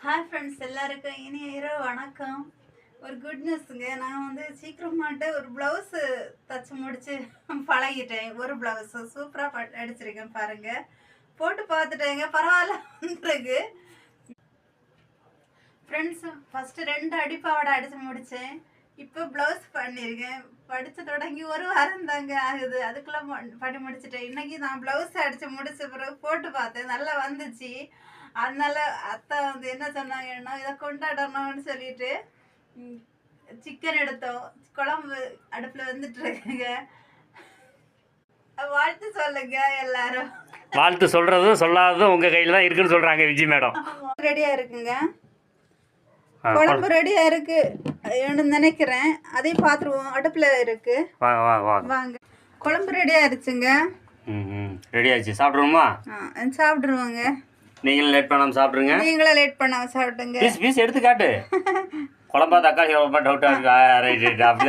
Hi friends, எல்லாருக்கும் இனிய இரவு வணக்கம். ஒரு குட் நியூஸுங்க. நான் வந்து சீக்கிரமாட்டு ஒரு ப்ளவுஸு தச்சு முடிச்சு பழகிட்டேன். ஒரு ப்ளவுஸு சூப்பராக அடிச்சிருக்கேன் பாருங்க. போட்டு பார்த்துட்டேங்க, பரவாயில்ல வந்துருக்கு. ஃப்ரெண்ட்ஸு ஃபஸ்ட்டு 2 அடிப்பாவோட அடித்து முடித்தேன். இப்போ ப்ளவுஸ் பண்ணியிருக்கேன். படித்து தொடங்கி ஒரு வாரம் தாங்க ஆகுது. அதுக்குள்ளே பண்ணி முடிச்சிட்டேன். இன்றைக்கி நான் ப்ளவுஸ் அடித்து முடிச்ச பிறகு போட்டு பார்த்தேன், நல்லா வந்துச்சு. அதனால அத்தை வந்து என்ன சொன்னாங்கன்னா, இதை கொண்டாடணும்னு சொல்லிட்டு சிக்கன் எடுத்தோம். குழம்பு அடுப்பில் வந்துட்டு இருக்குங்க. வாழ்த்து சொல்லுங்க எல்லாரும். வாழ்த்து சொல்றதும் சொல்லாததும் உங்க கையில தான் இருக்குன்னு சொல்றாங்க விஜய் மேடம். ரெடியா இருக்குங்க, குழம்பு ரெடியா இருக்கு நினைக்கிறேன். அதையும் பார்த்துருவோம். அடுப்புல இருக்கு, வாங்க. குழம்பு ரெடியா இருச்சுங்க. ரெடி ஆச்சு. சாப்பிடுவோமா? சாப்பிடுவோங்க. நீங்களும் லேட் பண்ணாம சாப்பிடுங்க. நீங்களும் லேட் பண்ணாம சாப்பிடுங்க. பீஸ் எடுத்து காட்டு. குழம்பா தக்காளி குழம்பா டவுட்டா இருக்கா? ரைட் அப்படி